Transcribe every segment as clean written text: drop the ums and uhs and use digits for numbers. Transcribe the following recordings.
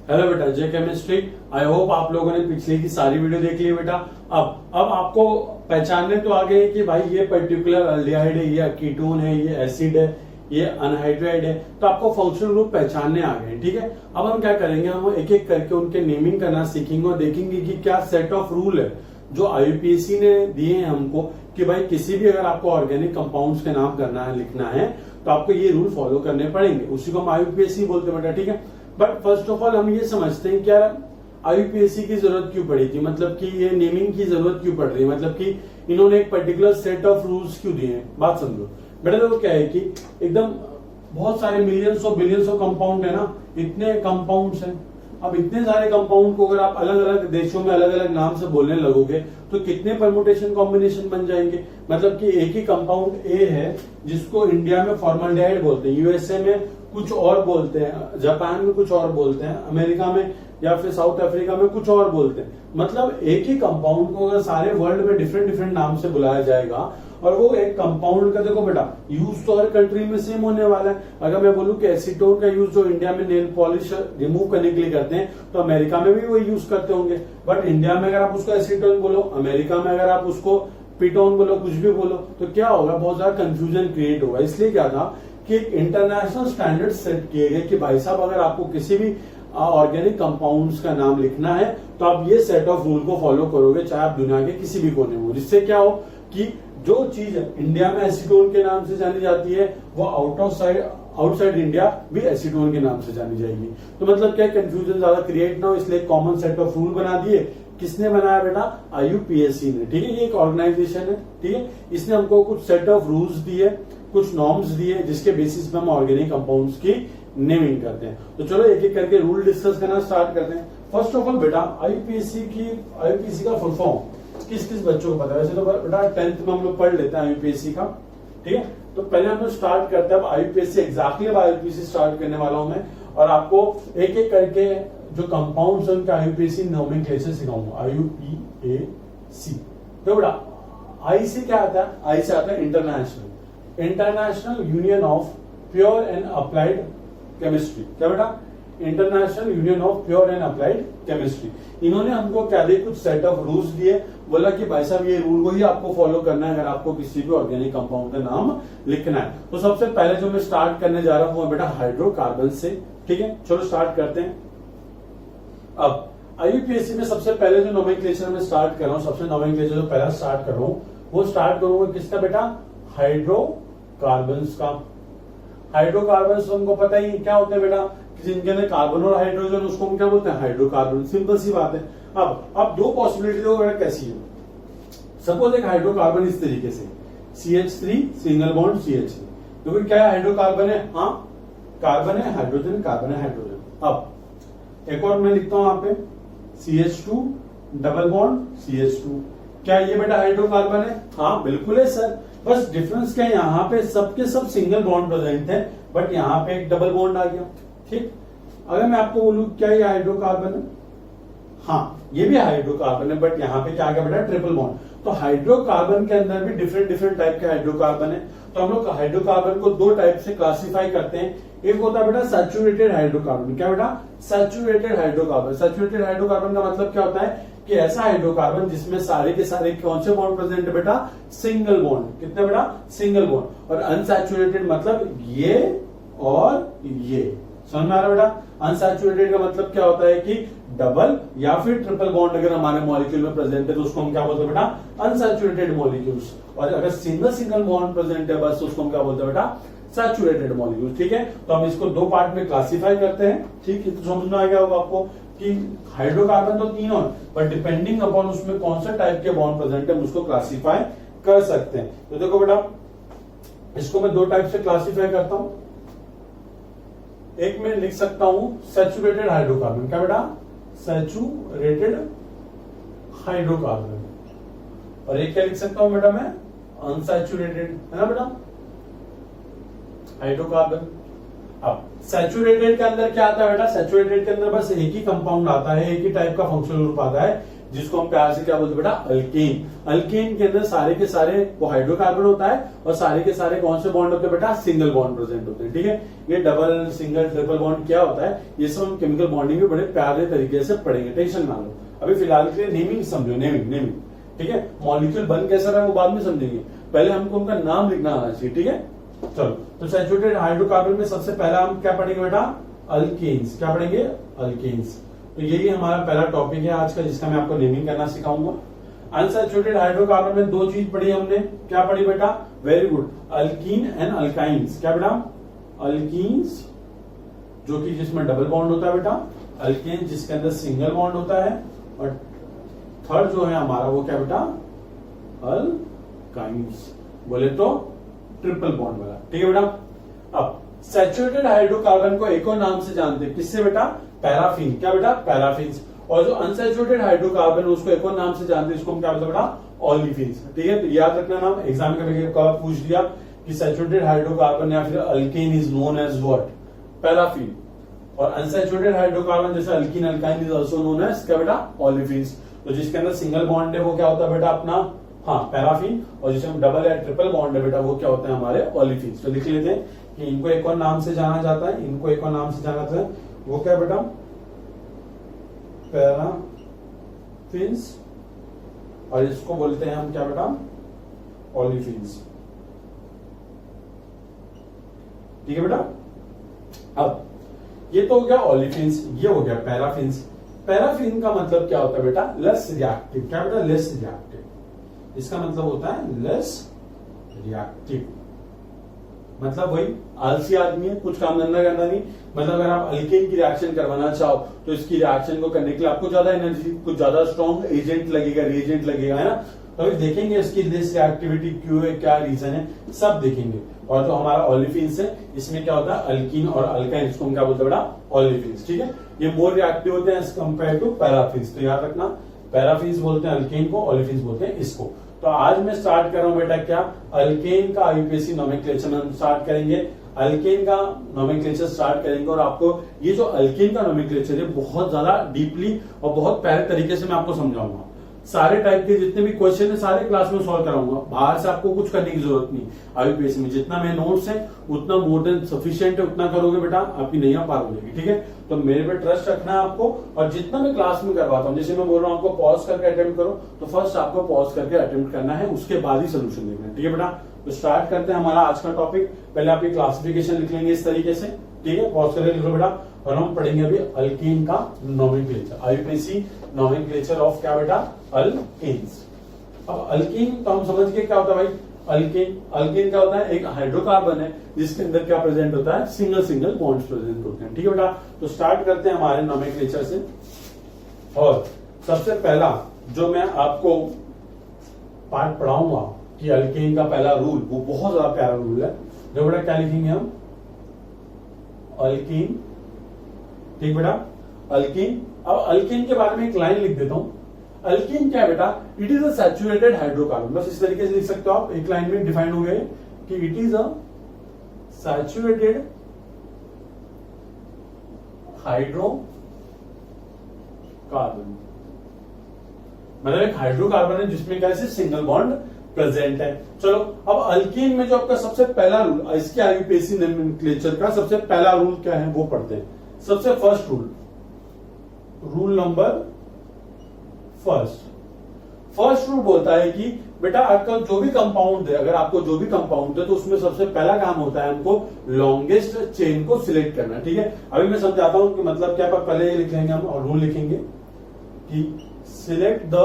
Hello बेटा, जय chemistry. I hope आप लोगों ने पिछले की सारी वीडियो देख ली है बेटा। अब आपको पहचानने तो आ गए कि भाई ये पर्टिकुलर अल्डिहाइड है, ये कीटोन है, ये एसिड है, ये अनहाइड्राइड है। तो आपको फंक्शनल ग्रुप पहचानने आ गए, ठीक है। अब हम क्या करेंगे, हम एक एक करके उनके नेमिंग करना सीखेंगे और देखेंगे कि क्या सेट ऑफ रूल है जो आईयूपीएससी ने दिए हैं हमको कि भाई किसी भी अगर आपको ऑर्गेनिक कंपाउंड्स के नाम करना है, लिखना है, तो आपको ये रूल फॉलो करने पड़ेंगे। उसी को हम आईयूपीएससी बोलते हैं बेटा, ठीक है। बट फर्स्ट ऑफ ऑल हम ये समझते हैं क्या आईयूपीएससी की जरूरत क्यों पड़ी थी, मतलब कि ये नेमिंग की जरूरत क्यों पड़ रही है, मतलब कि इन्होंने एक पर्टिकुलर सेट ऑफ रूल्स क्यों दिए हैं। बात समझो बेटा, देखो क्या है कि एकदम बहुत सारे millions of billions of compound है ना, इतने कंपाउंड्स हैं। अब इतने सारे कंपाउंड को अगर आप अलग अलग देशों में अलग अलग नाम से बोलने लगोगे तो कितने परमुटेशन कॉम्बिनेशन बन जाएंगे। मतलब कि एक ही कंपाउंड ए है जिसको इंडिया में फॉर्मल्डिहाइड बोलते हैं, यूएसए में कुछ और बोलते हैं, जापान में कुछ और बोलते हैं, अमेरिका में या फिर साउथ अफ्रीका में कुछ और बोलते हैं। मतलब एक ही कंपाउंड को अगर सारे वर्ल्ड में डिफरेंट डिफरेंट नाम से बुलाया जाएगा और वो एक कंपाउंड का, देखो बेटा, यूज तो हर कंट्री में सेम होने वाला है। अगर मैं बोलूं कि एसीटोन का यूज जो इंडिया में नेल पॉलिश रिमूव करने के लिए करते हैं तो अमेरिका में भी वही यूज करते होंगे। बट इंडिया में अगर आप उसको एसीटोन बोलो, अमेरिका में अगर आप उसको पिटोन बोलो, कुछ भी बोलो, तो क्या होगा, बहुत ज्यादा कंफ्यूजन क्रिएट होगा। इसलिए क्या था कि एक इंटरनेशनल स्टैंडर्ड सेट किए गए कि भाई साहब अगर आपको किसी भी ऑर्गेनिक कंपाउंड्स का नाम लिखना है तो आप ये सेट ऑफ रूल को फॉलो करोगे, चाहे आप दुनिया के किसी भी कोने में हो। जिससे क्या हो कि जो चीज इंडिया में एसीटोन के नाम से जानी जाती है वो आउटसाइड इंडिया भी एसीटोन के नाम से जानी जाएगी। तो मतलब क्या कंफ्यूजन ज्यादा क्रिएट ना हो, इसलिए कॉमन सेट ऑफ रूल बना दिए। किसने बनाया बेटा, आईयूपीएससी ने, ठीक है। ये एक ऑर्गेनाइजेशन है, ठीक है। इसने हमको कुछ सेट ऑफ रूल्स दिए, कुछ नॉर्म्स दिए, जिसके बेसिस पे हम ऑर्गेनिक कंपाउंड्स की नेमिंग करते हैं। तो चलो एक एक करके रूल डिस्कस करना स्टार्ट करते हैं। फर्स्ट ऑफ ऑल बेटा, आईयूपीएससी का फुल फॉर्म किस किस बच्चों को पता है। वैसे तो बेटा 10th में हम लोग पढ़ लेते हैं आईयूपीएससी का, ठीक है। तो पहले हम लोग स्टार्ट करते हैं आईयूपीएससी। एग्जैक्टली अब आईयूपीएससी स्टार्ट करने वाला हूं मैं और आपको एक एक करके जो कंपाउंड्स हैं उनका आईयूपीएससी नोमेनक्लेचर सिखाऊंगा। आईयूपीएससी तो बेटा आई से क्या आता है, आई से आता है international union of pure and applied chemistry. क्या बेटा, international union of pure and applied chemistry. इन्होंने हमको क्या दिए, कुछ सेट ऑफ रूल्स दिए। बोला कि भाई साहब ये रूल को ही आपको फॉलो करना है अगर आपको किसी भी ऑर्गेनिक कंपाउंड का नाम लिखना है। तो सबसे पहले जो मैं स्टार्ट करने जा रहा हूं वो बेटा हाइड्रोकार्बन से, ठीक है। चलो स्टार्ट करते हैं। अब आईयूपीएससी में सबसे पहले जो नोमेनक्लेचर में स्टार्ट कर रहा हूं, सबसे नोमेनक्लेचर जो पहला स्टार्ट कर रहा हूं वो स्टार्ट करूंगा किसका बेटा, हाइड्रोकार्बन्स का। हाइड्रोकार्बन्स हमको पता ही क्या होते हैं बेटा, जिनके अंदर कार्बन और हाइड्रोजन, उसको हम क्या बोलते हैं, हाइड्रोकार्बन। सिंपल सी बात है। अब दो पॉसिबिलिटी देखो बेटा कैसी है। सपोज एक हाइड्रोकार्बन इस तरीके से CH3 सिंगल बॉन्ड CH3, तो फिर क्या है, हाइड्रोकार्बन है, हाँ कार्बन है, हाइड्रोजन, कार्बन है, हाइड्रोजन। अब एक और मैं लिखता हूं यहां पे CH2 डबल बॉन्ड CH2। क्या ये बेटा हाइड्रोकार्बन है, हाँ बिल्कुल है सर। बस डिफरेंस क्या है, यहाँ पे सबके सब सिंगल बॉन्ड प्रेजेंट है बट यहाँ पे एक डबल बॉन्ड आ गया, ठीक। अगर मैं आपको बोलूं क्या ये हाइड्रोकार्बन है, हाँ ये भी हाइड्रोकार्बन है बट यहाँ पे क्या आ गया बेटा, ट्रिपल बॉन्ड। तो हाइड्रोकार्बन के अंदर भी डिफरेंट डिफरेंट टाइप के हाइड्रोकार्बन है। तो हम लोग हाइड्रोकार्बन को दो टाइप से क्लासिफाई करते हैं। एक होता है बेटा सैचुरेटेड हाइड्रोकार्बन। क्या बेटा, सैचुरेटेड हाइड्रोकार्बन। सैचुरेटेड हाइड्रोकार्बन का मतलब क्या होता है कि ऐसा हाइड्रोकार्बन जिसमें सारे के सारे कौन से बॉन्ड प्रेजेंट है बेटा, सिंगल बॉन्ड। कितने बेटा, सिंगल बॉन्ड। और अनसैचुरेटेड मतलब ये और ये, समझ में आ रहा है बेटा। अनसैचुरेटेड का मतलब क्या होता है कि डबल या फिर ट्रिपल बॉन्ड अगर हमारे मॉलिक्यूल में प्रेजेंट है तो उसको हम क्या बोलते हैं बेटा, अनसैचुरेटेड मॉलिक्यूल्स। और अगर सिंगल सिंगल बॉन्ड प्रेजेंट है बस, तो उसको हम क्या बोलते हैं बेटा, सैचुरेटेड मॉलिक्यूल्स, ठीक है। तो हम इसको दो पार्ट में क्लासिफाई करते हैं, ठीक है। तो समझ में आ गया होगा आपको कि हाइड्रोकार्बन तो तीनों है बट डिपेंडिंग अपॉन उसमें कौन सा टाइप के बॉन्ड प्रेजेंट है हम उसको क्लासिफाई कर सकते हैं। तो देखो बेटा, इसको मैं दो टाइप से क्लासिफाई करता हूं। एक में लिख सकता हूं सैचुरेटेड हाइड्रोकार्बन। क्या बेटा, सैचुरेटेड हाइड्रोकार्बन। और एक क्या लिख सकता हूं बेटा मैं, अनसैचुरेटेड, है ना बेटा, हाइड्रोकार्बन। अब सैचुरेटेड के अंदर क्या आता है बेटा, सैचुरेटेड के अंदर बस एक ही कंपाउंड आता है, एक ही टाइप का फंक्शनल ग्रुप आता है, जिसको हम प्यार से क्या बोलते हैं बेटा, अल्केन। अल्केन के अंदर सारे के सारे वो हाइड्रोकार्बन होता है और सारे के सारे कौन से बॉन्ड होते हैं बेटा, सिंगल बॉन्ड प्रेजेंट होते हैं। ठीक है, ये डबल सिंगल ट्रिपल बॉन्ड क्या होता है, ये सब हम केमिकल बॉन्डिंग में बड़े प्यारे तरीके से पढ़ेंगे, टेंशन ना लो। अभी फिलहाल के लिए नेमिंग समझो, नेमिंग। ठीक है, मॉलिक्यूल बन कैसा रहा है वो बाद में समझेंगे, पहले हमको उनका नाम लिखना आना चाहिए। ठीक है, चलो। तो सैचुरेटेड हाइड्रोकार्बन में सबसे पहला हम क्या पढ़ेंगे बेटा, अल्केन्स। क्या पढ़ेंगे, अल्केन्स। तो यही हमारा पहला टॉपिक है आज का, जिसका मैं आपको नेमिंग करना सिखाऊंगा। अनसैचुरेटेड हाइड्रोकार्बन में दो चीज पढ़ी हमने, क्या पढ़ी बेटा, very good, alkyne and alkynes. क्या बेटा, अल्कीन्स जो कि जिसमें डबल बॉन्ड होता है बेटा, अल्केन जिसके अंदर सिंगल बॉन्ड होता है, और थर्ड जो है हमारा वो क्या बेटा, अल्काइंस, बोले तो ट्रिपल बॉन्ड वाला। ठीक है बेटा। अब सैचुरेटेड हाइड्रोकार्बन को एक और नाम से जानते हैं, किससे बेटा, पैराफिन। क्या बेटा, पैराफिन्स। और जो अनसैचुरेटेड हाइड्रोकार्बन उसको एक और नाम से जानते हैं, इसको हम क्या बोलते हैं बेटा, ऑलिफिन्स। ठीक है, तो याद रखना नाम, एग्जाम में कब पूछ दिया कि सैचुरेटेड हाइड्रोकार्बन या फिर alkane is known as what, paraffin. और अनसैचुरेटेड हाइड्रोकार्बन जैसे alkene alkyne is also known as क्या बेटा, ऑलिफिन्स। तो जिसके अंदर सिंगल बॉन्ड है वो क्या होता है बेटा अपना, हाँ, पैराफिन। और जिसमें डबल या ट्रिपल बॉन्ड है बेटा वो क्या होते हैं हमारे ऑलिफिन्स। तो लिख लेते हैं कि इनको एक और नाम से जाना जाता है, इनको एक और नाम से जाना जाता है, वो क्या बेटा, पैराफिन्स, और इसको बोलते हैं हम क्या बेटा, ऑलिफिन्स। ठीक है बेटा। अब ये तो हो गया ऑलिफिन्स, ये हो गया पैराफिन्स। पैराफिन का मतलब क्या होता है बेटा, लेस रिएक्टिव। क्या बेटा, लेस रिएक्टिव। इसका मतलब होता है लेस रिएक्टिव, मतलब वही आलसी आदमी है, कुछ काम धंधा करना नहीं। मतलब अगर आप अल्केन की रिएक्शन करवाना चाहो तो इसकी रिएक्शन को करने के लिए आपको ज्यादा एनर्जी, कुछ ज्यादा स्ट्रॉन्ग एजेंट लगेगा, रिएजेंट लगेगा, है ना। तो अभी देखेंगे इसकी लेस रिएक्टिविटी क्यों है, क्या रीजन है, सब देखेंगे। और जो हमारा ऑलिफिन्स है इसमें क्या होता है, अल्कीन और अल्काइन, इसको हम क्या बोलते हैं बेटा, ऑलिफिन्स। ठीक है, ये मोर रिएक्टिव होते हैं एज कंपेयर टू पैराफिन्स। तो याद रखना, पैराफिन्स बोलते हैं अल्केन को, ऑलिफिन्स बोलते हैं इसको। तो आज मैं स्टार्ट कर रहा हूं बेटा क्या, अल्केन का आईयूपीएसी नोमेनक्लेचर हम स्टार्ट करेंगे। अल्केन का नोमेनक्लेचर स्टार्ट करेंगे और आपको ये जो अल्केन का नोमेनक्लेचर है बहुत ज्यादा डीपली और बहुत प्यारे तरीके से मैं आपको समझाऊंगा। सारे टाइप के जितने भी क्वेश्चन है सारे क्लास में सॉल्व कराऊंगा, बाहर से आपको कुछ करने की जरूरत नहीं। आईयूपीएसी में जितना मैं नोट्स है उतना मोर देन सफिशिएंट है, उतना करोगे बेटा आपकी नैया पार हो जाएगी। ठीक है, तो मेरे पे ट्रस्ट रखना है आपको। और जितना मैं क्लास में करवाता हूँ, जैसे मैं बोल रहा हूँ आपको पॉज करके अटेम्प्ट करो, तो फर्स्ट आपको पॉज करके अटेम्प्ट करना है, उसके बाद ही सोल्यूशन देखना है। ठीक है बेटा, तो स्टार्ट करते हैं हमारा आज का टॉपिक। पहले आप ये क्लासिफिकेशन लिख लेंगे इस तरीके से, ठीक है, पॉज करके लिख लो बेटा। और हम पढ़ेंगे अभी अल्केन का नोमेनक्लेचर, आईयूपीएसी नोमेनक्लेचर ऑफ क्या बेटा, अल्केन्स। अब अल्केन तो हम समझ गए क्या होता है भाई, अल्केन क्या होता है, एक हाइड्रोकार्बन है जिसके अंदर क्या प्रेजेंट होता है, सिंगल बॉन्ड्स प्रेजेंट होते हैं। ठीक है बेटा, तो स्टार्ट करते हैं हमारे नोमेनक्लेचर से। और सबसे पहला जो मैं आपको पार्ट पढ़ाऊंगा कि अल्केन का पहला रूल, वो बहुत ज्यादा प्यारा रूल है। जो बेटा क्या लिखेंगे हम, अल्कीन। ठीक बेटा, अल्कीन। अब अल्कीन के बारे में एक लाइन लिख देता हूं। अल्कीन क्या है बेटा, it is a saturated hydrocarbon. बस इस तरीके से लिख सकते हो आप, एक लाइन में डिफाइन हो गए कि it is a saturated hydrocarbon. मतलब एक हाइड्रोकार्बन है जिसमें कैसे सिंगल बॉन्ड प्रेजेंट है। चलो, अब अल्कीन में जो आपका सबसे पहला रूल, इसके आईयूपीएसी नोमेनक्लेचर का सबसे पहला रूल क्या है वो पढ़ते हैं। सबसे first rule, rule number first rule बोलता है कि बेटा आपका जो भी कंपाउंड है, अगर आपको जो भी कंपाउंड है तो उसमें सबसे पहला काम होता है हमको लॉन्गेस्ट चेन को सिलेक्ट करना। ठीक है, अभी मैं समझाता हूं कि मतलब क्या, पहले ये लिख लेंगे हम और रूल लिखेंगे कि select the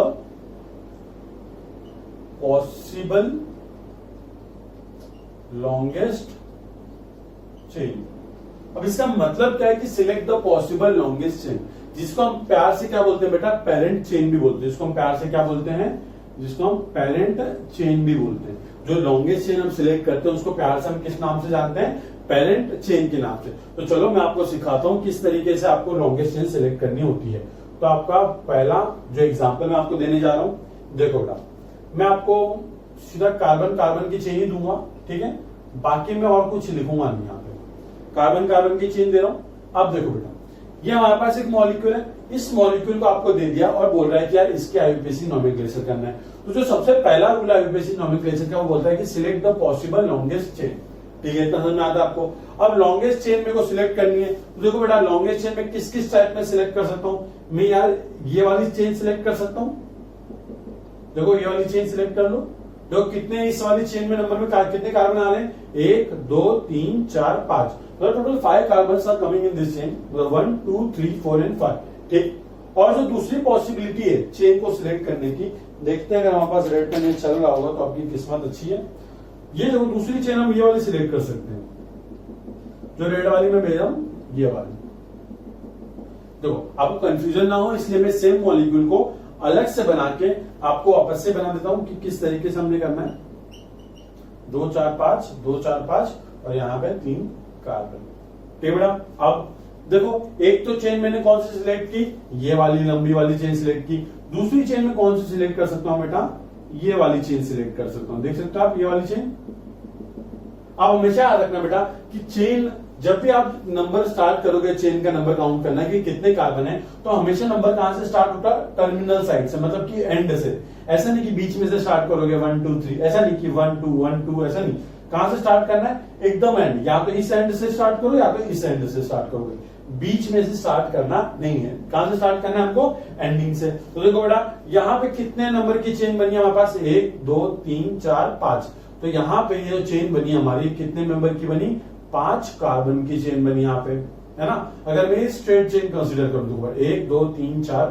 possible longest chain. अब इसका मतलब क्या है कि select the possible longest chain, जिसको हम प्यार से क्या बोलते हैं बेटा, पेरेंट चेन भी बोलते हैं। जिसको हम प्यार से क्या बोलते हैं, जिसको हम पेरेंट चेन भी बोलते हैं। जो लॉन्गेस्ट चेन हम सिलेक्ट करते हैं उसको प्यार से हम किस नाम से जानते हैं, पेरेंट चेन के नाम से। तो चलो मैं आपको सिखाता हूं किस तरीके से आपको लॉन्गेस्ट चेन सिलेक्ट करनी होती है। तो आपका पहला जो एग्जाम्पल मैं आपको देने जा रहा हूं, देखो बेटा, मैं आपको सीधा कार्बन की चेन ही दूंगा। ठीक है, बाकी मैं और कुछ लिखूंगा नहीं। यहाँ पे कार्बन की चेन दे रहा हूं। अब देखो बेटा, ये हमारे पास एक मॉलिक्यूल है, इस मॉलिक्यूल को आपको दे दिया और बोल रहा है कि यार इसके आईयूपीएसी नोमेनक्लेचर करना है। तो जो सबसे पहला रूल आईयूपीएसी नोमेनक्लेचर का वो बोलता है कि select the possible longest chain. ठीक है, समझ में आता है आपको। अब लॉन्गेस्ट चेन मेरे को सिलेक्ट करनी है, तो देखो बेटा लॉन्गेस्ट चेन में किस किस टाइप में सिलेक्ट कर सकता हूं मैं, यार ये वाली चेन सिलेक्ट कर सकता हूं। देखो ये वाली चेन सिलेक्ट कर लो। देखो कितने इस वाली चेन में नंबर में कितने कार्बन आ रहे हैं, 1 2 3 4 5, तो total 5 carbon are coming in this chain, 1 2 3 4 and 5। ठीक। और जो दूसरी पॉसिबिलिटी है चेन को सिलेक्ट करने की, देखते हैं अगर हमारे पास रेड पेन चल रहा होगा तो आपकी किस्मत अच्छी है। ये देखो दूसरी चेन हम ये वाली सिलेक्ट कर सकते हैं, जो रेड वाली में भेजा हूं ये वाली। देखो आपको कंफ्यूजन ना हो इसलिए मैं सेम मॉलिक्यूल को अलग से बना के आपको वापस से बना देता हूं कि किस तरीके से हमने करना है। 2 4 5 2 4 5 और यहाँ पे 3 कार्बन। ठीक बेटा। अब देखो एक तो चेन मैंने कौन सी सिलेक्ट की, ये वाली लंबी वाली चेन सिलेक्ट की। दूसरी चेन में कौन सी सिलेक्ट कर सकता हूं बेटा, ये वाली चेन सिलेक्ट कर सकता हूं। देख सकते हो आप ये वाली चेन। आप हमेशा याद रखना बेटा कि चेन जब भी आप नंबर स्टार्ट करोगे, चेन का नंबर काउंट करना है कि कितने कार्बन है, तो हमेशा नंबर कहां से स्टार्ट होता है, टर्मिनल साइड से, मतलब कि एंड से। ऐसा नहीं कि बीच में से स्टार्ट करोगे 1 2 3, ऐसा नहीं कि 1 2 1 2, ऐसा नहीं। कहां से स्टार्ट करना है, एकदम एंड, या तो इस एंड से स्टार्ट करो या तो इस एंड से स्टार्ट करोगे, बीच में से स्टार्ट करना नहीं है। कहां से स्टार्ट करना है हमको, एंडिंग से। तो देखो बेटा यहाँ पे कितने नंबर की चेन बनी है हमारे पास, 1 2 3 4 5। तो यहाँ पे ये चेन बनी हमारी कितने मेंबर की बनी, 5 कार्बन की चेन बनी यहाँ पे, है ना। अगर मैं स्ट्रेट चेन कंसीडर कर दूंगा 1 2 3 4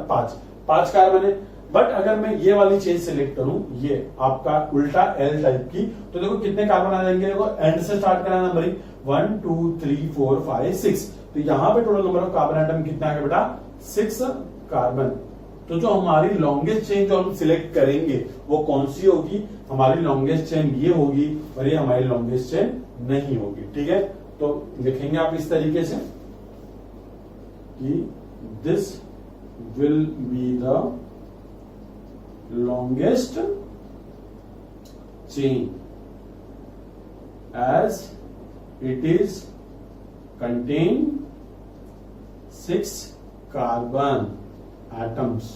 5 कार्बन है। बट अगर मैं ये वाली चेन सिलेक्ट करूं, ये आपका उल्टा एल टाइप की, तो देखो कितने कार्बन आ जाएंगे। देखो एंड से स्टार्ट करना नंबरिंग 1 2 3 4 5 6। तो यहाँ पे total number of carbon atom कितना है बेटा, 6 कार्बन। तो जो हमारी लॉन्गेस्ट चेन जो हम सिलेक्ट करेंगे वो कौन सी होगी, हमारी लॉन्गेस्ट चेन ये होगी और ये हमारी लॉन्गेस्ट चेन नहीं होगी। ठीक है, तो लिखेंगे आप इस तरीके से कि this will be the longest chain as it is contain 6 carbon atoms.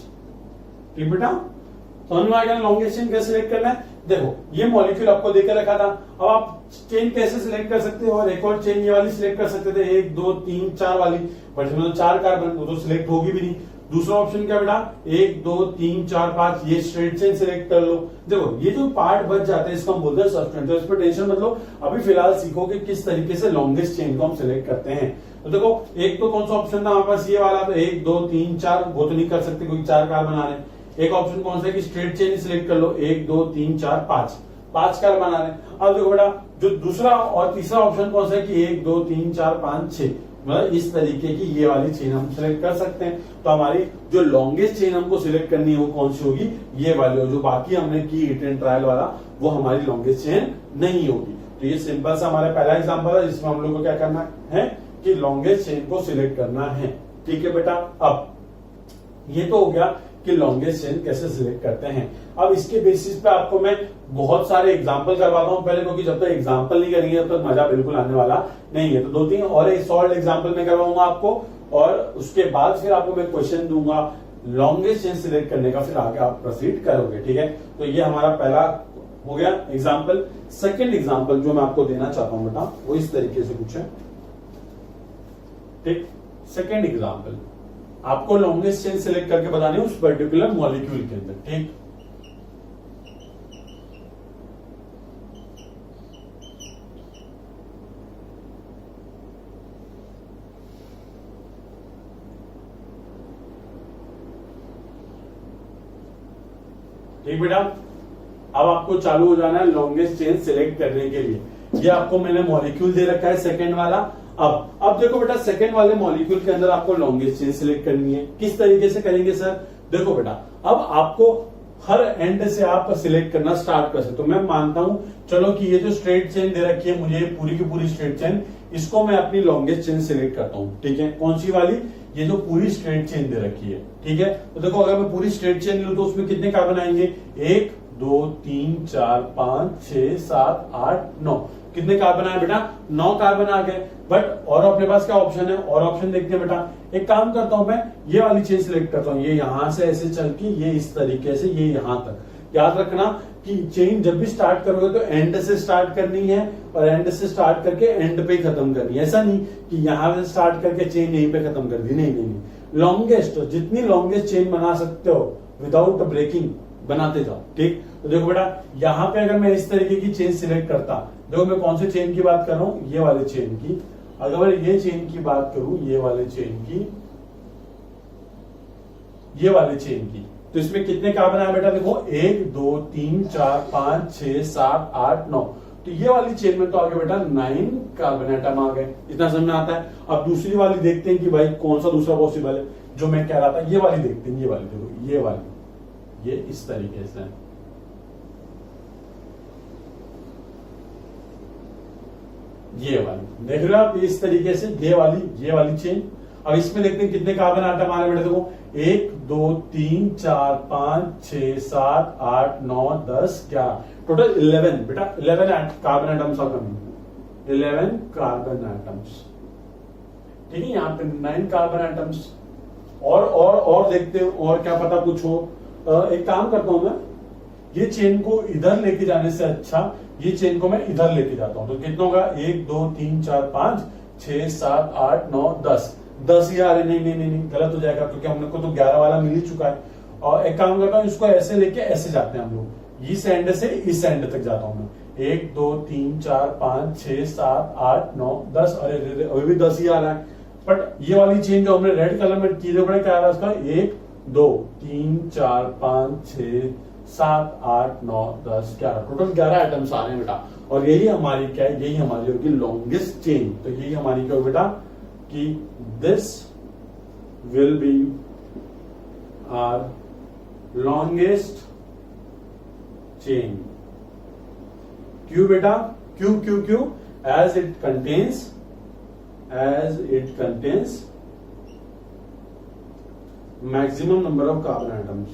ठीक बेटा, समझ में आ गया लॉन्गेस्ट चेन कैसे सिलेक्ट करना है। देखो ये मॉलिक्यूल आपको देकर रखा था, अब आप चेन कैसे सिलेक्ट कर सकते हो, और एक और चेन ये वाली सिलेक्ट कर सकते थे 1 2 3 4 वाली, बट इसमें तो 4 कार्बन, वो तो सिलेक्ट होगी भी नहीं। दूसरा ऑप्शन क्या बेटा, 1 2 3 4 5, ये स्ट्रेट चेन सिलेक्ट कर लो। देखो ये जो पार्ट बच जाते हैं इसको हम बोलते हैं सब्सटेंस, तो इस पर टेंशन मत लो, अभी फिलहाल सीखो कि किस तरीके से लॉन्गेस्ट चेन को हम सिलेक्ट करते हैं। तो देखो एक तो कौन सा ऑप्शन था हमारे पास, ये वाला, तो 1 2 3 4 वो तो नहीं कर सकते क्योंकि 4 कार्बन आ रहे हैं। एक ऑप्शन कौन सा है कि स्ट्रेट चेन सिलेक्ट कर लो, 1 2 3 4 5 कार्बन आ रहे हैं। अब देखो बेटा जो दूसरा और तीसरा ऑप्शन कौन सा है कि 1 2 3 4 5 6, मतलब इस तरीके की ये वाली चेन हम सिलेक्ट कर सकते हैं। तो हमारी जो लॉन्गेस्ट चेन हमको सिलेक्ट करनी है वो कौन सी होगी, ये वाली, जो बाकी हमने की हिट एंड ट्रायल वाला वो हमारी लॉन्गेस्ट चेन नहीं होगी। तो ये सिंपल सा हमारा पहला एग्जांपल है जिसमें हम लोग को क्या करना है कि लॉन्गेस्ट चेन को सिलेक्ट करना है। ठीक है बेटा, अब ये तो हो गया कि लॉन्गेस्ट चेन कैसे सिलेक्ट करते हैं। अब इसके बेसिस पे आपको मैं बहुत सारे एग्जांपल करवाता हूं पहले, क्योंकि जब तक एग्जांपल नहीं करेंगे तब तक मजा बिल्कुल आने वाला नहीं है। तो 2-3 और सॉल्व एग्जांपल में करवाऊंगा आपको, और उसके बाद फिर आपको मैं क्वेश्चन दूंगा लॉन्गेस्ट चेन सिलेक्ट करने का, फिर आगे आप प्रोसीड करोगे। ठीक है, तो ये हमारा पहला हो गया एग्जाम्पल। सेकेंड एग्जाम्पल जो मैं आपको देना चाहता हूं बेटा वो इस तरीके से कुछ है। ठीक, सेकेंड एग्जाम्पल आपको लॉन्गेस्ट चेन सिलेक्ट करके बतानी है उस पर्टिकुलर मॉलिक्यूल के अंदर। ठीक, ठीक बेटा, अब आपको चालू हो जाना है लॉन्गेस्ट चेन सिलेक्ट करने के लिए। ये आपको मैंने मॉलिक्यूल दे रखा है सेकंड वाला। अब देखो बेटा सेकंड वाले मॉलिक्यूल के अंदर आपको लॉन्गेस्ट चेन सिलेक्ट करनी है। किस तरीके से करेंगे सर, देखो बेटा अब आपको हर एंड से आप सिलेक्ट करना स्टार्ट कर सकते। तो मैं मानता हूं चलो कि ये जो स्ट्रेट चेन दे रखी है मुझे पूरी की पूरी स्ट्रेट चेन, इसको मैं अपनी लॉन्गेस्ट चेन सिलेक्ट करता हूं। ठीक है, कौन सी वाली, ये जो पूरी स्ट्रेट चेन दे रखी है। ठीक है, तो देखो अगर मैं पूरी स्ट्रेट चेन लूं तो उसमें कितने कार्बन आएंगे, 1 2 3 4 5 6 7 8 9। कितने कार्बन आए बेटा, 9 कार्बन आ गए। बट और अपने पास क्या ऑप्शन है, और ऑप्शन देखते हैं बेटा। एक काम करता हूं मैं, ये वाली चेन सिलेक्ट करता हूं, ये यहां से ऐसे चल के ये इस तरीके से ये यहां तक। याद रखना कि चेन जब भी स्टार्ट करोगे तो एंड से स्टार्ट करनी है और एंड से स्टार्ट करके एंड पे खत्म करनी है। ऐसा नहीं कि यहां से स्टार्ट करके चेन यहीं पे खत्म कर दी, नहीं नहीं नहीं। लॉन्गेस्ट, जितनी लॉन्गेस्ट चेन बना सकते हो विदाउट ब्रेकिंग बनाते जाओ, ठीक। तो देखो बेटा, यहां पे अगर मैं इस तरीके की चेन सिलेक्ट करता, देखो मैं कौन से चेन की बात कर रहा हूं, ये वाले चेन की। अगर मैं ये चेन की बात करूं, ये वाले चेन की, ये वाले चेन की, तो इसमें कितने कार्बन आए बेटा, देखो 1 2 3 4 5 6 7 8 9। तो ये वाली चेन में तो आगे बेटा 9 कार्बन एटम आ गए। इतना समझ में आता है। अब दूसरी वाली देखते हैं कि भाई कौन सा दूसरा पॉसिबल है। जो मैं कह रहा था ये वाली देखते हैं, ये वाली देखो, ये वाली, ये इस तरीके से है। ये वाली देख रहे हो आप, इस तरीके से ये वाली चेन। अब इसमें देखते हैं कितने कार्बन आटम आ रहे बेटा, देखो 1 2 3 4 5 6 7 8 9 10 11, टोटल 11 बेटा, 11 carbon atoms are coming, 11 carbon atoms, ठीक है। यहाँ पे 9 कार्बन एटम्स। और देखते हैं, और क्या पता कुछ हो। एक काम करता हूं मैं, ये चेन को इधर लेके जाने से अच्छा ये चेन को मैं इधर लेके जाता हूं, तो कितना होगा 1 2 3 4 5 6 7 8 9 10 10 ही आ रहे। नहीं नहीं नहीं नहीं, गलत हो जाएगा क्योंकि हमने को तो 11 वाला मिल ही चुका है। और एक काम करता हूं, इसको ऐसे लेके ऐसे जाते हैं हम लोग, इस एंड से इस एंड तक जाता हूं मैं। 1 2 3 4 5 6 7 8 9 10, अरे अभी भी 10 ही आ रहा है। बट ये वाली चेन जो हमने रेड कलर में की, देखो क्या आ रहा है उसका, 1 2 3 4 5 6 7 8 9 10 11, टोटल 11 आइटम्स आ रहे हैं बेटा। और यही हमारी क्या है, यही हमारी होगी लॉन्गेस्ट चेन। तो यही हमारी क्या हो बेटा कि this will be our longest chain. क्यों बेटा, क्यों क्यों क्यों, as it contains maximum number of carbon items.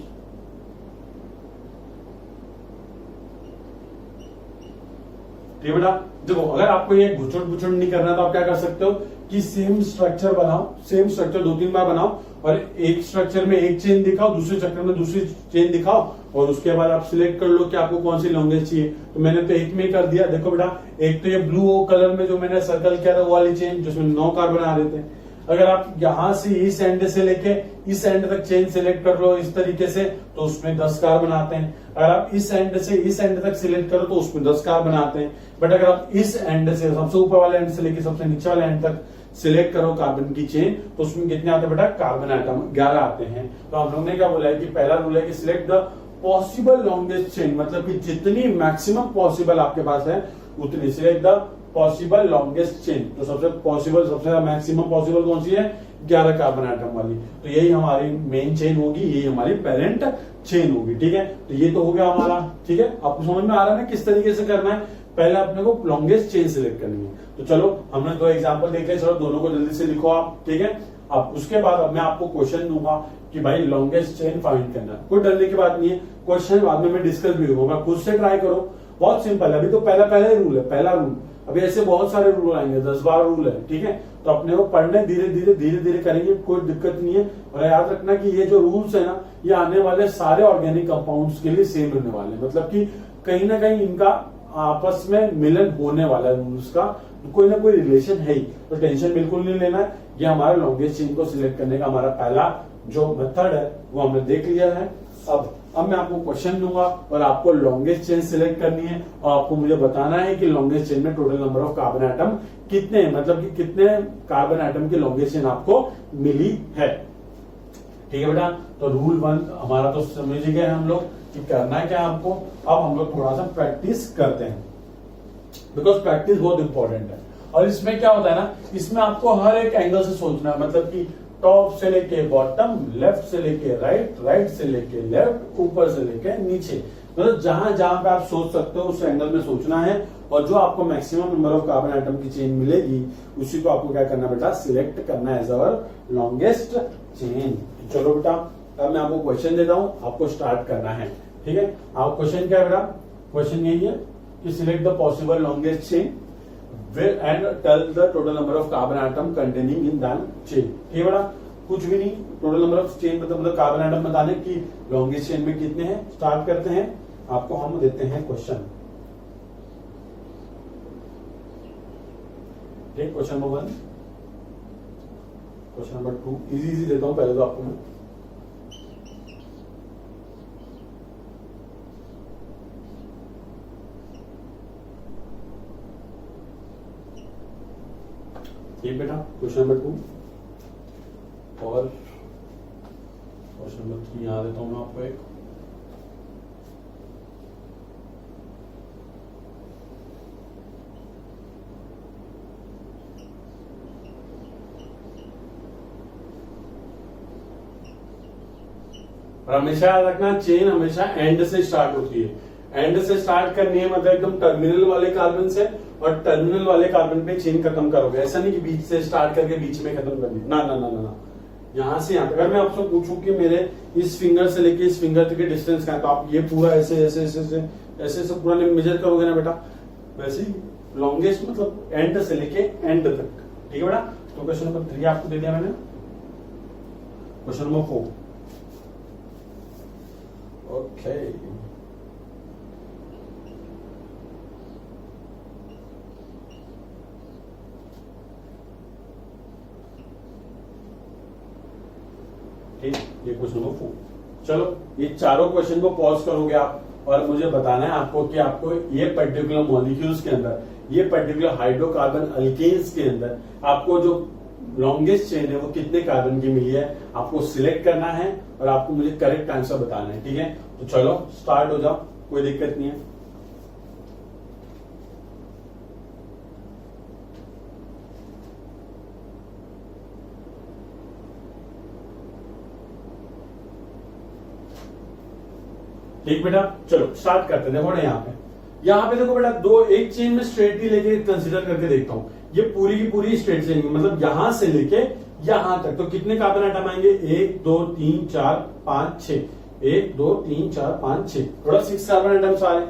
ठीक है बेटा। देखो अगर आपको ये घुचड़ नहीं करना तो आप क्या कर सकते हो कि सेम स्ट्रक्चर बनाओ, सेम स्ट्रक्चर 2-3 बार बनाओ और एक स्ट्रक्चर में एक चेन दिखाओ, दूसरे चक्कर में दूसरी चेन दिखाओ और उसके बाद आप सिलेक्ट कर लो कि आपको कौन सी लॉन्गेस्ट चाहिए। तो मैंने तो एक में कर दिया। देखो बेटा, एक तो ये ब्लू कलर में जो मैंने सर्कल किया था वो वाली चेन जिसमें 9 कार्बन आ रहे थे। अगर आप यहां से इस एंड से लेके इस एंड तक चेन सिलेक्ट कर लो इस तरीके से तो उसमें 10 कार्बन आते हैं। अगर आप इस एंड से इस एंड तक सिलेक्ट करो तो उसमें 10 कार्बन आते हैं। बट अगर आप इस एंड से सबसे ऊपर वाले एंड से लेके सबसे नीचे वाले एंड तक सिलेक्ट करो कार्बन की चेन तो उसमें कितने आते हैं बेटा, कार्बन आइटम 11 आते हैं। तो हम लोग ने क्या बोला है कि पहला रूल है कि select the possible longest chain, मतलब कि जितनी मैक्सिमम पॉसिबल आपके पास है उतनी select the possible longest chain. तो सबसे पॉसिबल, सबसे मैक्सिमम पॉसिबल कौन सी है, 11 कार्बन आइटम वाली। तो यही हमारी मेन चेन होगी, यही हमारी पेरेंट चेन होगी। ठीक है, तो ये तो हो गया हमारा। ठीक है, आपको समझ में आ रहा है ना किस तरीके से करना है। पहले अपने को लॉन्गेस्ट चेन सिलेक्ट करनी है। तो चलो हमने 2 एग्जांपल देख लिया, चलो दोनों को जल्दी से लिखो आप। ठीक है, अब उसके बाद अब मैं आपको क्वेश्चन दूंगा कि भाई लॉन्गेस्ट चेन फाइंड करना। कोई डरने की बात नहीं है, क्वेश्चन बाद में मैं डिस्कस भी होगा, खुद से ट्राई करो, बहुत सिंपल है। अभी तो पहला ही रूल है, पहला रूल। अभी ऐसे बहुत सारे रूल आएंगे, 10-12 रूल है। ठीक है, तो अपने को पढ़ने धीरे धीरे करेंगे, कोई दिक्कत नहीं है। और याद रखना कि ये जो रूल्स है ना, ये आने वाले सारे ऑर्गेनिक कंपाउंड्स के लिए सेम रहने वाले हैं। मतलब कि कहीं ना कहीं इनका आपस में मिलन होने वाला है, रूल्स का कोई ना कोई रिलेशन है ही। तो टेंशन बिल्कुल नहीं लेना है। ये हमारा लॉन्गेस्ट चेन को सिलेक्ट करने का हमारा पहला जो मेथड है वो हमने देख लिया है। अब मैं आपको क्वेश्चन दूंगा और आपको लॉन्गेस्ट चेन सिलेक्ट करनी है और आपको मुझे बताना है कि लॉन्गेस्ट चेन में total number of carbon atom कितने हैं, मतलब कि कितने कार्बन आइटम की लॉन्गेस्ट चेन आपको मिली है। ठीक है बेटा, तो रूल 1 हमारा तो समझ गए हम लोग कि करना है क्या आपको। अब हम लोग थोड़ा सा प्रैक्टिस करते हैं, बिकॉज प्रैक्टिस बहुत इंपॉर्टेंट है। और इसमें क्या होता है ना, इसमें आपको हर एक एंगल से सोचना है, मतलब कि टॉप से लेके बॉटम, लेफ्ट से लेके राइट, राइट से लेके लेफ्ट, ऊपर से लेके नीचे, मतलब जहां जहां पे आप सोच सकते हो उस एंगल में सोचना है। और जो आपको maximum number of carbon atom की चेन मिलेगी उसी को आपको क्या करना बेटा, सिलेक्ट करना है एज अवर लॉन्गेस्ट चेन। चलो बेटा, अब मैं आपको क्वेश्चन देता हूं, आपको स्टार्ट करना है। ठीक है, आप क्वेश्चन क्या है बेटा, क्वेश्चन यही है कि select the possible longest chain and tell the total number of carbon atom containing in that chain. ठीक है बेटा, कुछ भी नहीं, टोटल नंबर ऑफ चेन मतलब कार्बन एटम बताने की लॉन्गेस्ट चेन में कितने हैं। स्टार्ट करते हैं, आपको हम देते हैं क्वेश्चन। ठीक, question number 1, question number 2 easy देता हूं पहले तो आपको मैं। ठीक बेटा, क्वेश्चन नंबर 2 और क्वेश्चन नंबर 3 यहां देता हूं मैं आपको एक। और हमेशा याद रखना, चेन हमेशा एंड से स्टार्ट होती है। एंड से स्टार्ट करनी है मतलब एकदम टर्मिनल वाले कार्बन से, और टर्मिनल वाले कार्बन पे चेन खत्म करोगे। ऐसा नहीं कि बीच से स्टार्ट करके बीच में खत्म करनी, ना ना ना ना ना। यहां से यहां तक अगर मैं आपसे पूछूं कि मेरे इस फिंगर से लेके इस फिंगर तक की डिस्टेंस क्या है, तो आप ये पूरा ऐसे ऐसे ऐसे ऐसे ऐसे ऐसे पूरा मेजर करोगे ना बेटा। वैसे ही लॉन्गेस्ट मतलब एंड से लेके एंड तक। ठीक है बेटा, तो क्वेश्चन नंबर 3 आपको दे दिया मैंने। क्वेश्चन नंबर 4, ओके ठीक, ये क्वेश्चन नंबर 4। चलो, ये चारों क्वेश्चन को पॉज करोगे आप और मुझे बताना है आपको कि आपको ये पर्टिकुलर मॉलिक्यूल्स के अंदर, ये पर्टिकुलर हाइड्रोकार्बन अल्केन्स के अंदर आपको जो लॉन्गेस्ट चेन है वो कितने कार्बन की मिली है, आपको सिलेक्ट करना है और आपको मुझे करेक्ट आंसर बताना है। ठीक है, तो चलो स्टार्ट हो जाओ, कोई दिक्कत नहीं है। ठीक बेटा, चलो स्टार्ट करते हैं। देखो ना यहाँ पे देखो बेटा, दो एक चेन में स्ट्रेटली लेके कंसीडर करके देखता हूँ। ये पूरी की पूरी स्ट्रेट चेन, मतलब यहां से लेके यहां तक, तो कितने कार्बन आइटम आएंगे? 1 2 3 4 5 6, 1 2 3 4 5 6, थोड़ा 6 कार्बन आइटम्स आ रहे।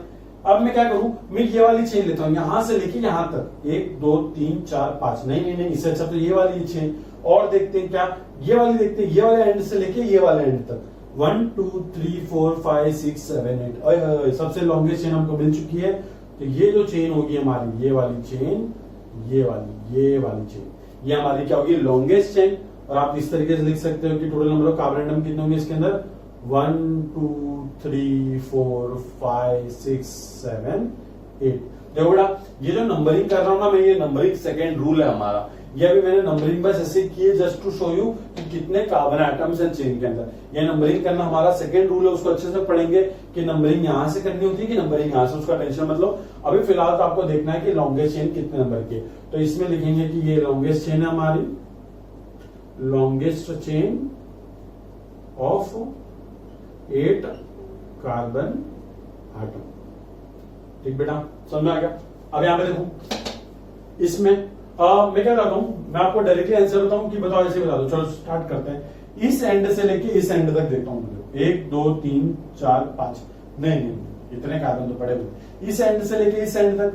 अब मैं क्या करूं, मैं ये वाली चेन लेता हूं, यहां से लेके यहां तक 1 2 3 4 5, नहीं नहीं नहीं, इससे अच्छा तो ये वाली चेन। और देखते हैं क्या, ये वाली देखते हैं, ये वाले एंड से लेके ये वाले एंड तक 1 2 3 4 5 6 7 8, सबसे लॉन्गेस्ट चेन हमको मिल चुकी है। तो ये जो चेन होगी हमारी, ये वाली चेन, ये वाली चेन, ये हमारी क्या होगी? Longest chain. और आप इस तरीके से लिख सकते हो कि total number of carbon atom कितने होंगे इसके अंदर? 1 2 3 4 5 6 7 8। देखो बेटा, ये जो नंबरिंग कर रहा हूं ना मैं, ये नंबरिंग सेकेंड रूल है हमारा। ये अभी मैंने नंबरिंग बस ऐसे किए जस्ट टू शो यू कि कितने कार्बन एटम्स हैं चेन के अंदर। ये नंबरिंग करना हमारा सेकेंड रूल है, उसको अच्छे से पढ़ेंगे कि नंबरिंग यहां से करनी होती है कि नंबरिंग यहां से, उसका टेंशन मतलब। अभी फिलहाल तो आपको देखना है कि लॉन्गेस्ट चेन कितने नंबर की है। तो इसमें लिखेंगे कि ये लॉन्गेस्ट चेन है हमारी, longest chain of 8 carbon atom. ठीक बेटा, समझ में आ गया? अब यहां पे देखो, इसमें मैं क्या करता हूं, मैं आपको डायरेक्टली आंसर बताऊं कि बताओ, ऐसे बता दो। चलो स्टार्ट करते हैं। इस एंड से लेके इस एंड तक देखता हूं, 1 2 3 4 5, नहीं नहीं, इतने कार्बन तो पड़े हुए। इस एंड से लेके इस एंड तक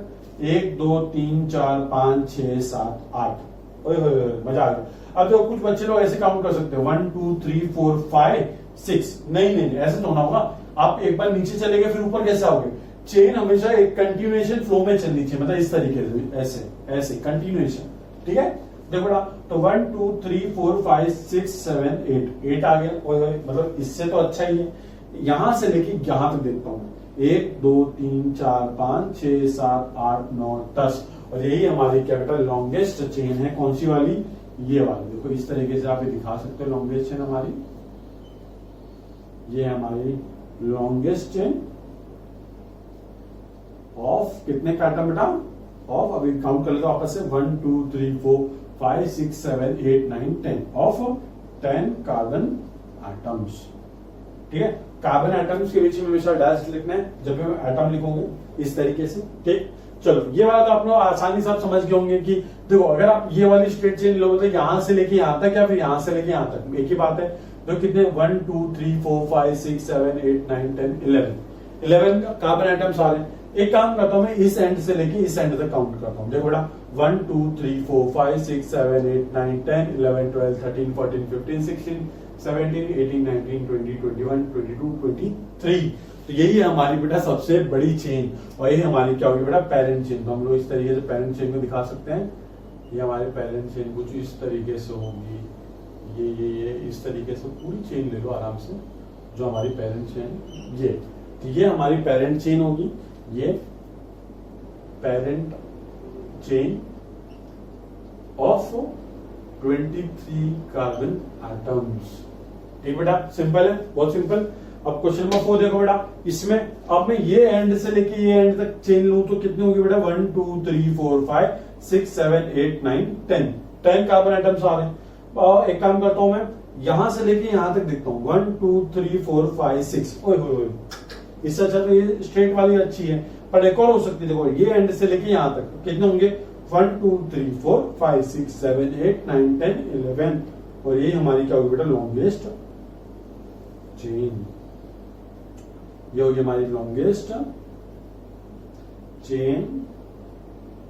1 2 3 4 5 6 7 8, ओए मजा आ गया। अब देखो, कुछ बच्चे लोग ऐसे काउंट कर सकते हो, 1 2 3 4 5 6, नहीं नहीं ऐसे तो होना होगा। आप एक बार नीचे चले गए फिर ऊपर कैसे आओगे? चेन हमेशा एक कंटिन्यूएशन फ्लो में चलनी चाहिए, मतलब इस तरीके से, ऐसे ऐसे कंटिन्यूएशन। ठीक है, देखो बेटा, तो 1 2 3 4 5 6 7 8 आ गया, मतलब इससे तो अच्छा ही है। यहां से लेके यहां तक देखता हूं, 1 2 3 4 5 6 7 8 9 10, और यही हमारी क्या बेटा लॉन्गेस्ट चेन है। कौन सी वाली? ये वाली। देखो इस तरीके से आप ये दिखा सकते हो लॉन्गेस्ट चेन हमारी, ये हमारी लॉन्गेस्ट चेन ऑफ कितने कार्बन बेटा? ऑफ, अभी काउंट कर लेते हो आपस से, 1 2 3 4 5 6 7 8 9 10, ऑफ 10 कार्बन एटम्स। ठीक है, कार्बन एटम्स के बीच में हमेशा डैश लिखना है जब भी एटम लिखोगे, इस तरीके से। ठीक, चलो ये वाला तो आप लोग आसानी से आप समझ गए होंगे कि देखो, अगर आप ये वाली स्ट्रेट चेन लोगे तो यहां से लेके यहां तक या फिर यहां से लेके यहां तक, एक ही बात है। तो कितने? 1 2 3 4 5 6 7 8 9 10 11 कार्बन एटम्स आ रहे हैं। एक काम करता हूं मैं, इस एंड से लेके इस एंड तक काउंट करता हूं। देखो बेटा 1 2 3 4 5 6 7 8 9 10 11 12 13 14 15 16 17 18 19 20 21 22 23। तो यही है हमारी बेटा सबसे बड़ी चेन, और यही हमारी क्या होगी बेटा, पेरेंट चेन। तो हम लोग इस तरीके से पेरेंट चेन को दिखा सकते हैं। ये हमारे पेरेंट चेन कुछ इस तरीके से होगी, ये इस तरीके से पूरी चेन ले लो आराम से, जो हमारी पेरेंट चेन ये। तो ये हमारी पेरेंट चेन होगी, ये parent chain of 23 carbon atoms. ठीक बेटा, सिंपल है, बहुत सिंपल। अब क्वेश्चन नंबर 4 देखो बेटा, इसमें अब मैं ये एंड से लेके ये एंड तक चेन लूं तो कितनी होगी बेटा, 1 2 3 4 5 6 7 8 9 10 कार्बन एटम्स आ रहे हैं। और एक काम करता हूं मैं, यहां से लेके यहां तक देखता हूं, 1 2 3 4 5 6। ओए इससे अच्छा तो ये स्ट्रेट वाली अच्छी है, पर एक और हो सकती है। देखो ये एंड से लेके यहां तक कितने होंगे, 1 2 3 4 5 6 7 8 9 10 11, और ये हमारी क्या होगी बेटा, लॉन्गेस्ट चेन। ये होगी हमारी लॉन्गेस्ट चेन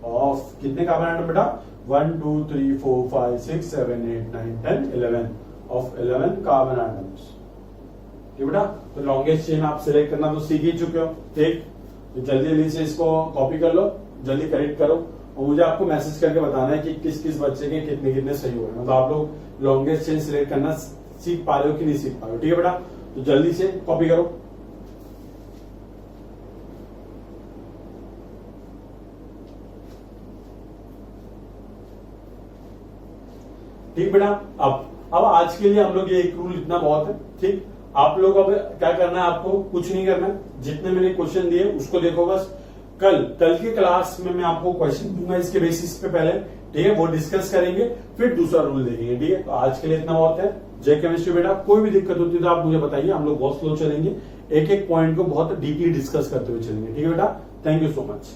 ऑफ कितने कार्बन एटम बेटा, 1 2 3 4 5 6 7 8 9 10 11 ऑफ 11 कार्बन एटम्स। ठीक बेटा, तो लॉन्गेस्ट चेन आप सिलेक्ट करना तो सीख ही चुके हो। ठीक, तो जल्दी जल्दी से इसको कॉपी कर लो, जल्दी करेक्ट करो, और मुझे आपको मैसेज करके बताना है कि किस किस बच्चे के कितने कितने सही हो रहे हैं। मतलब आप लोग लॉन्गेस्ट चेन सिलेक्ट करना सीख पा रहे हो कि नहीं सीख पा रहे हो। ठीक है बेटा, तो जल्दी से कॉपी करो। ठीक बेटा, अब आज के लिए हम लोग ये एक रूल इतना बहुत है। ठीक, आप लोग अब क्या करना है, आपको कुछ नहीं करना है, जितने मैंने क्वेश्चन दिए उसको देखो बस। कल की क्लास में मैं आपको क्वेश्चन दूंगा इसके बेसिस पे पहले, ठीक है, वो डिस्कस करेंगे, फिर दूसरा रूल देखेंगे। ठीक है, तो आज के लिए इतना बहुत है। जय केमिस्ट्री बेटा, कोई भी दिक्कत होती है तो आप मुझे बताइए, हम लोग बहुत स्लो चलेंगे, एक एक पॉइंट को बहुत डीपली डिस्कस करते हुए चलेंगे। ठीक है बेटा, थैंक यू सो मच।